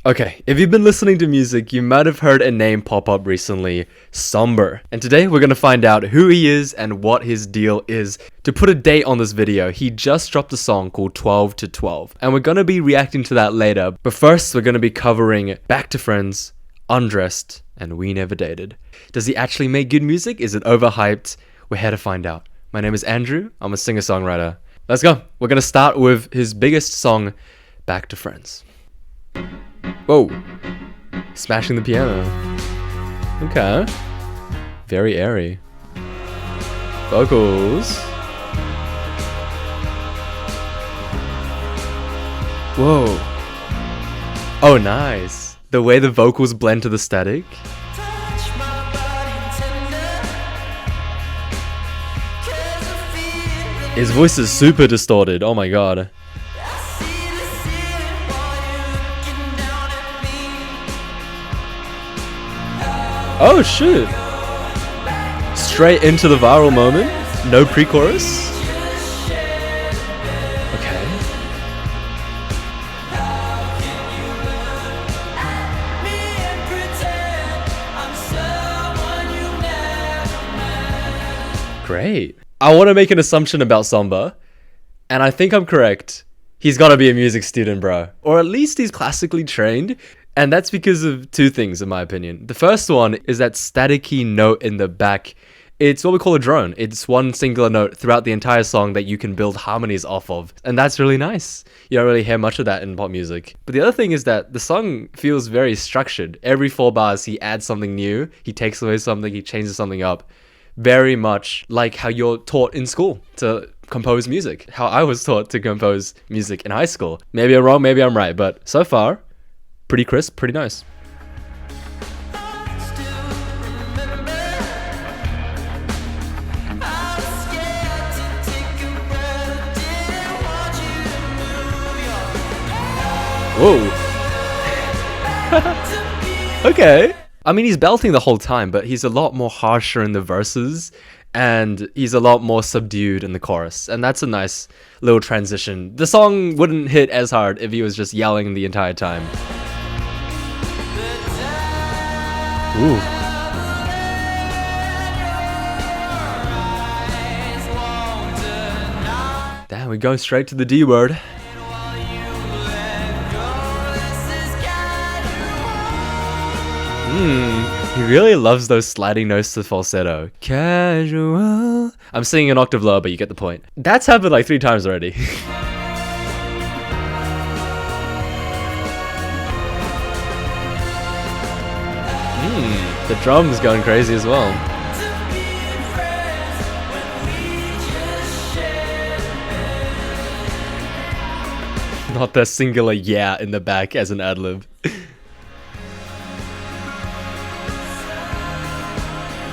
Okay, if you've been listening to music, you might have heard a name pop up recently, Somber. And today we're gonna find out who he is and what his deal is. To put a date on this video, he just dropped a song called 12 to 12. And we're gonna be reacting to that later. But first, we're gonna be covering Back to Friends, Undressed, and We Never Dated. Does he actually make good music? Is it overhyped? We're here to find out. My name is Andrew, I'm a singer-songwriter. Let's go. We're gonna start with his biggest song, Back to Friends. Whoa. Smashing the piano. Okay. Very airy. Vocals. Whoa. Oh, nice. The way the vocals blend to the static. His voice is super distorted. Oh my god. Oh shoot! Straight into the viral moment. No pre-chorus. Okay. Great. I want to make an assumption about SOMBR, and I think I'm correct. He's got to be a music student, bro. Or at least he's classically trained. And that's because of two things, in my opinion. The first one is that staticky note in the back. It's what we call a drone. It's one singular note throughout the entire song that you can build harmonies off of. And that's really nice. You don't really hear much of that in pop music. But the other thing is that the song feels very structured. Every 4 bars, he adds something new. He takes away something. He changes something up. Very much like how you're taught in school to compose music. How I was taught to compose music in high school. Maybe I'm wrong, maybe I'm right. But so far, pretty crisp, pretty nice. Whoa. Okay. I mean, he's belting the whole time, but he's a lot more harsher in the verses, and he's a lot more subdued in the chorus, and that's a nice little transition. The song wouldn't hit as hard if he was just yelling the entire time. Ooh. Damn, we go straight to the D word. He really loves those sliding notes to falsetto. Casual. I'm singing an octave lower, but you get the point. That's happened like 3 times already. The drums going crazy as well. Not the singular yeah in the back as an ad-lib.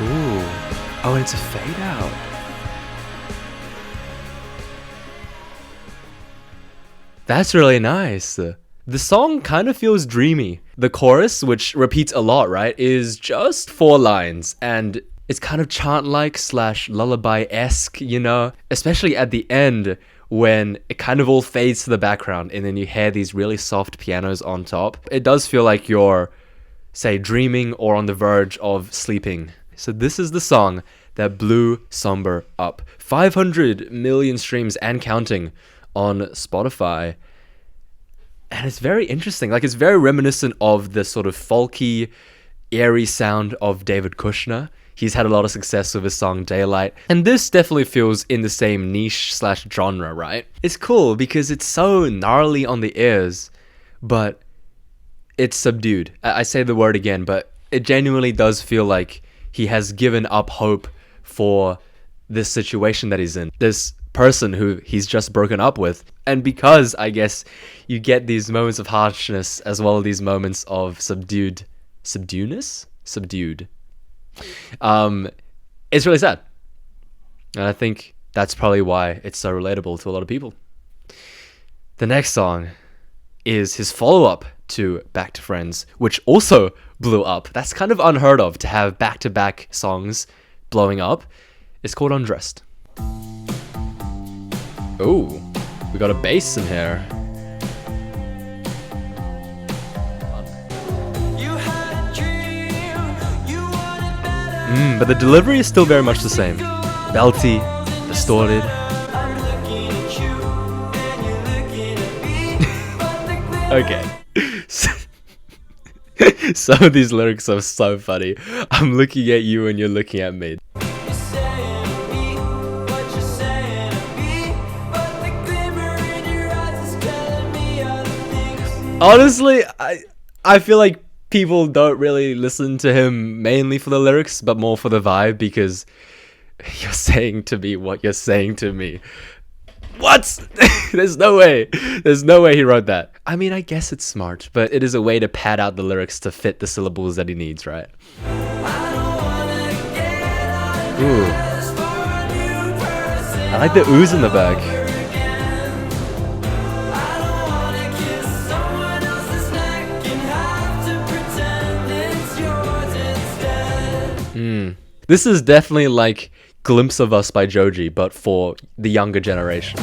Ooh. Oh, and it's a fade out. That's really nice. The song kind of feels dreamy. The chorus, which repeats a lot, right, is just 4 lines, and it's kind of chant-like / lullaby-esque, you know? Especially at the end, when it kind of all fades to the background, and then you hear these really soft pianos on top. It does feel like you're, say, dreaming or on the verge of sleeping. So this is the song that blew SOMBR up. 500 million streams and counting on Spotify. And it's very interesting. Like, it's very reminiscent of the sort of folky, airy sound of David Kushner. He's had a lot of success with his song Daylight. And this definitely feels in the same niche / genre, right? It's cool because it's so gnarly on the ears, but it's subdued. I say the word again, but it genuinely does feel like he has given up hope for this situation that he's in. This person who he's just broken up with. And because, I guess, you get these moments of harshness as well as these moments of subduedness? Subdued. It's really sad. And I think that's probably why it's so relatable to a lot of people. The next song is his follow-up to Back to Friends, which also blew up. That's kind of unheard of, to have back-to-back songs blowing up. It's called Undressed. Ooh, we got a bass in here. But the delivery is still very much the same. Belty, distorted. Okay. Some of these lyrics are so funny. I'm looking at you and you're looking at me. Honestly, I feel like people don't really listen to him mainly for the lyrics, but more for the vibe, because you're saying to me what you're saying to me. What? There's no way. There's no way he wrote that. I mean, I guess it's smart, but it is a way to pad out the lyrics to fit the syllables that he needs, right? Ooh. I like the ooze in the back. This is definitely like Glimpse of Us by Joji, but for the younger generation.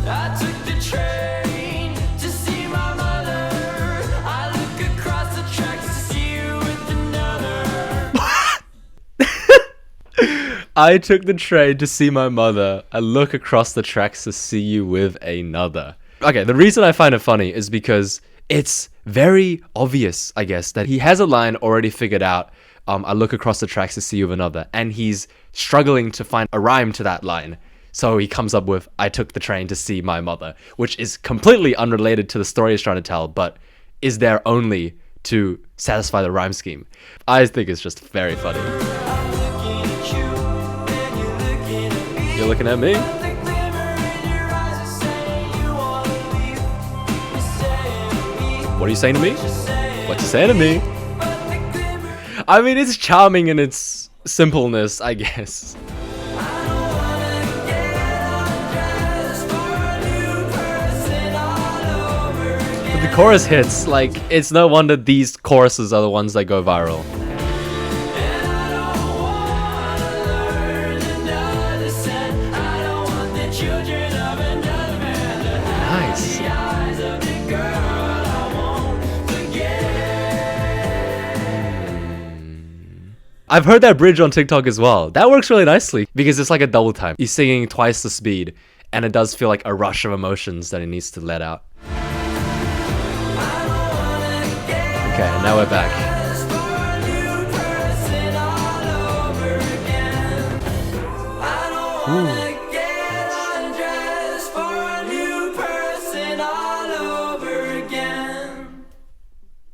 I took the train to see my mother. I look across the tracks to see you with another. I took the train to see my mother. I look across the tracks to see you with another. Okay, the reason I find it funny is because it's very obvious, I guess, that he has a line already figured out. I look across the tracks to see you with another, and he's struggling to find a rhyme to that line. So he comes up with, I took the train to see my mother, which is completely unrelated to the story he's trying to tell, but is there only to satisfy the rhyme scheme. I think it's just very funny. You're looking at me? What are you saying to me? What you saying to me? I mean, it's charming in its simpleness, I guess. But the chorus hits, like, it's no wonder these choruses are the ones that go viral. Nice. I've heard that bridge on TikTok as well. That works really nicely because it's like a double time. He's singing twice the speed, and it does feel like a rush of emotions that he needs to let out. Okay, now we're back. Ooh.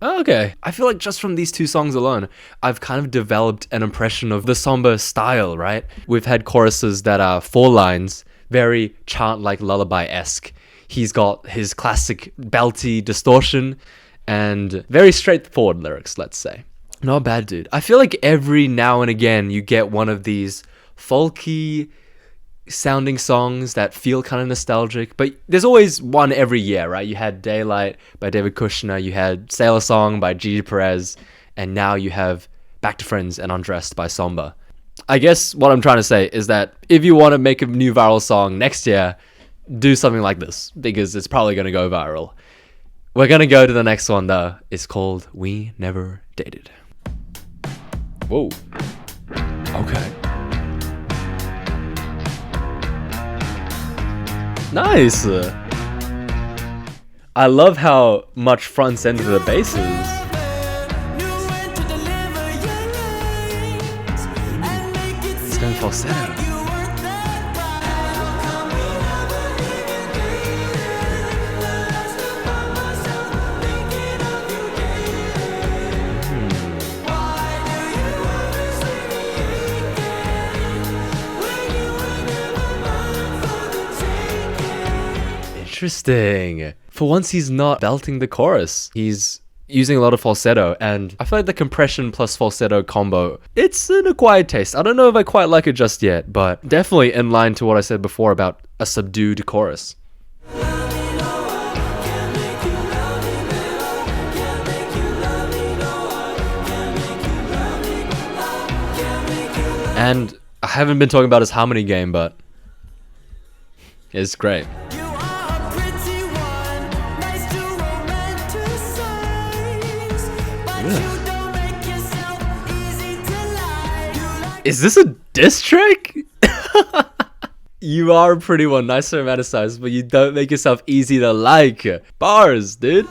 Okay, I feel like just from these two songs alone, I've kind of developed an impression of the sombre style, right? We've had choruses that are 4 lines, very chant-like lullaby-esque. He's got his classic belty distortion and very straightforward lyrics, let's say. Not bad, dude. I feel like every now and again you get one of these folky sounding songs that feel kind of nostalgic, but there's always one every year, right? You had Daylight by David Kushner, you had Sailor Song by Gigi Perez, and now you have Back to Friends and Undressed by SOMBR. I guess what I'm trying to say is that if you want to make a new viral song next year, do something like this, because it's probably going to go viral. We're going to go to the next one though. It's called We Never Dated. Whoa. Okay. Nice! I love how much front end to the bass is. It's going falsetto. Interesting. For once, he's not belting the chorus. He's using a lot of falsetto, and I feel like the compression plus falsetto combo, it's an acquired taste. I don't know if I quite like it just yet, but definitely in line to what I said before about a subdued chorus. And I haven't been talking about his harmony game, but it's great. Is this a diss track? You are a pretty one, nice and romanticized, but you don't make yourself easy to like. Bars, dude.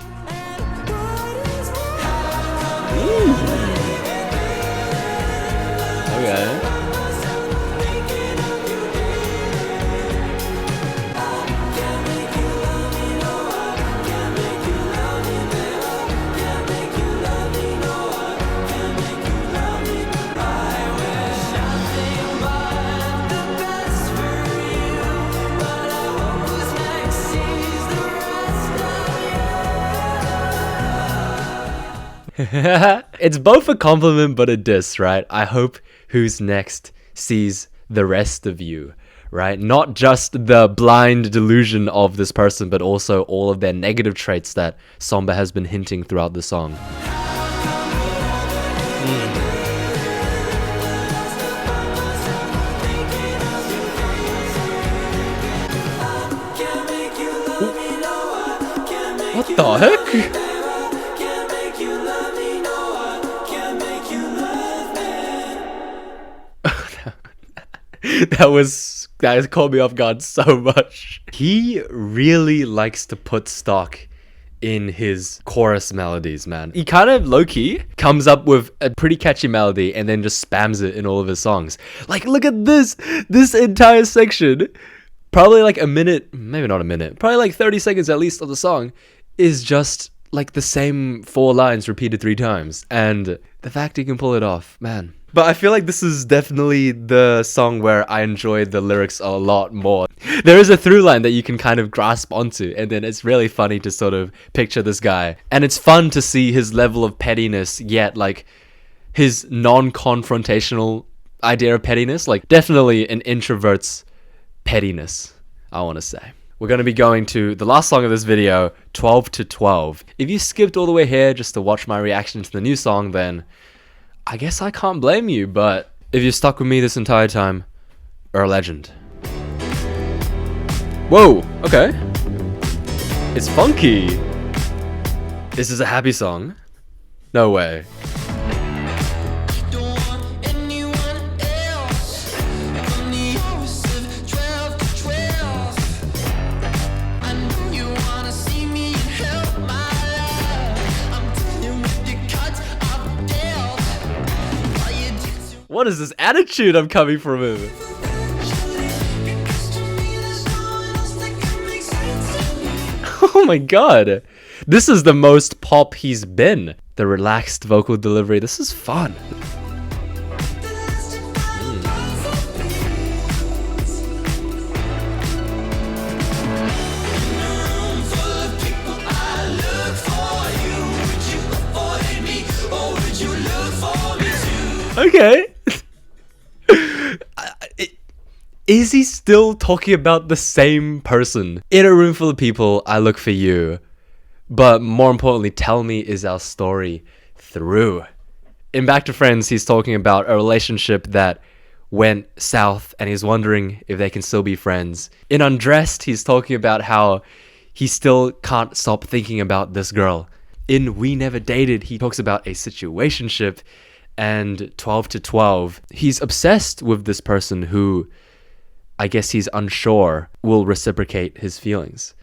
Okay. It's both a compliment but a diss, right? I hope Who's Next sees the rest of you, right? Not just the blind delusion of this person, but also all of their negative traits that Somber has been hinting throughout the song. What the heck? That caught me off guard so much. He really likes to put stock in his chorus melodies, man. He kind of low-key comes up with a pretty catchy melody and then just spams it in all of his songs. Like, look at this entire section. Probably like a minute, maybe not a minute, probably like 30 seconds at least of the song is just like the same 4 lines repeated 3 times. And the fact he can pull it off, man. But I feel like this is definitely the song where I enjoy the lyrics a lot more. There is a through line that you can kind of grasp onto, and then it's really funny to sort of picture this guy. And it's fun to see his level of pettiness, yet like his non-confrontational idea of pettiness, like definitely an introvert's pettiness, I want to say. We're going to be going to the last song of this video, 12 to 12. If you skipped all the way here just to watch my reaction to the new song, then I guess I can't blame you, but if you're stuck with me this entire time, you're a legend. Whoa, okay. It's funky. This is a happy song. No way. What is this attitude I'm coming from him? Oh my god. This is the most pop he's been. The relaxed vocal delivery. This is fun. Okay. Is he still talking about the same person? In a room full of people, I look for you. But more importantly, tell me, is our story through? In Back to Friends, he's talking about a relationship that went south and he's wondering if they can still be friends. In Undressed, he's talking about how he still can't stop thinking about this girl. In We Never Dated, he talks about a situationship. And 12 to 12, he's obsessed with this person who I guess he's unsure will reciprocate his feelings.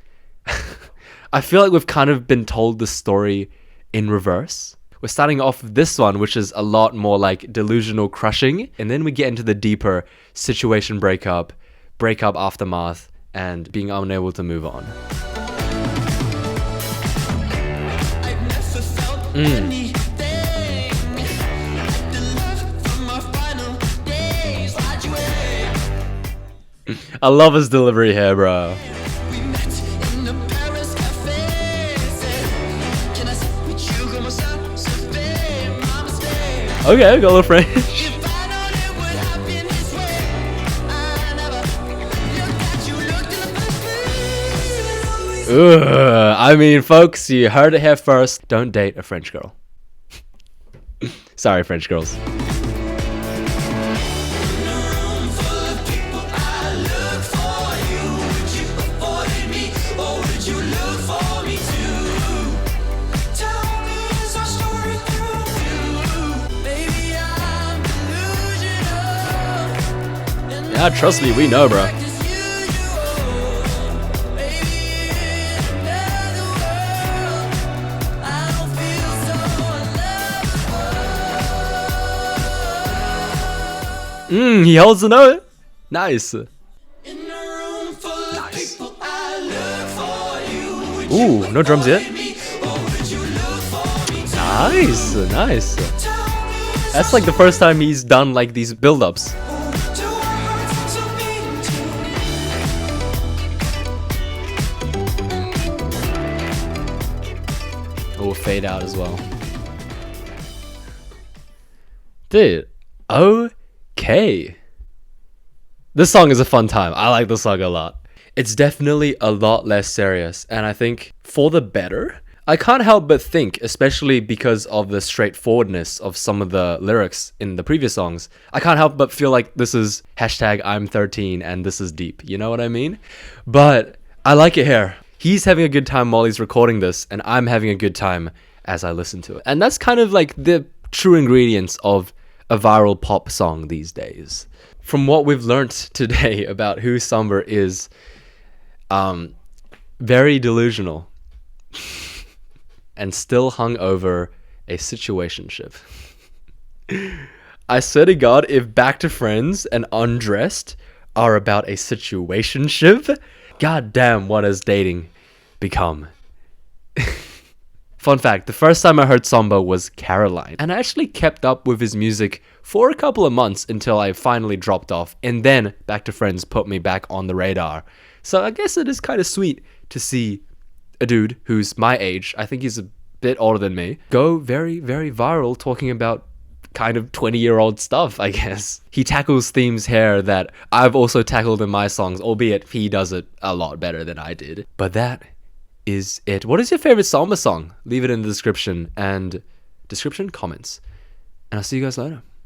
I feel like we've kind of been told the story in reverse. We're starting off with this one, which is a lot more like delusional crushing, and then we get into the deeper situation breakup aftermath, and being unable to move on. I love his delivery here, bro. Okay, got a little French. I mean, folks, you heard it here first. Don't date a French girl. Sorry, French girls. Yeah, trust me, we know, bro. He holds the note. Nice. Nice. Ooh, no drums yet. Nice, nice. That's like the first time he's done like these build-ups. Oh, fade out as well. Dude, okay. This song is a fun time. I like this song a lot. It's definitely a lot less serious, and I think for the better. I can't help but think, especially because of the straightforwardness of some of the lyrics in the previous songs, I can't help but feel like this is hashtag I'm 13 and this is deep, you know what I mean? But I like it here. He's having a good time while he's recording this, and I'm having a good time as I listen to it. And that's kind of like the true ingredients of a viral pop song these days. From what we've learnt today about who Somber is, very delusional. And still hung over a situationship. I swear to God, if Back to Friends and Undressed are about a situationship, god damn, what has dating become? Fun fact, the first time I heard SOMBR was Caroline, and I actually kept up with his music for a couple of months until I finally dropped off, and then Back to Friends put me back on the radar. So I guess it is kind of sweet to see a dude who's my age, I think he's a bit older than me, go very, very viral talking about kind of 20-year-old stuff, I guess. He tackles themes here that I've also tackled in my songs, albeit he does it a lot better than I did. But that is it. What is your favorite SOMBR song? Leave it in the description comments. And I'll see you guys later.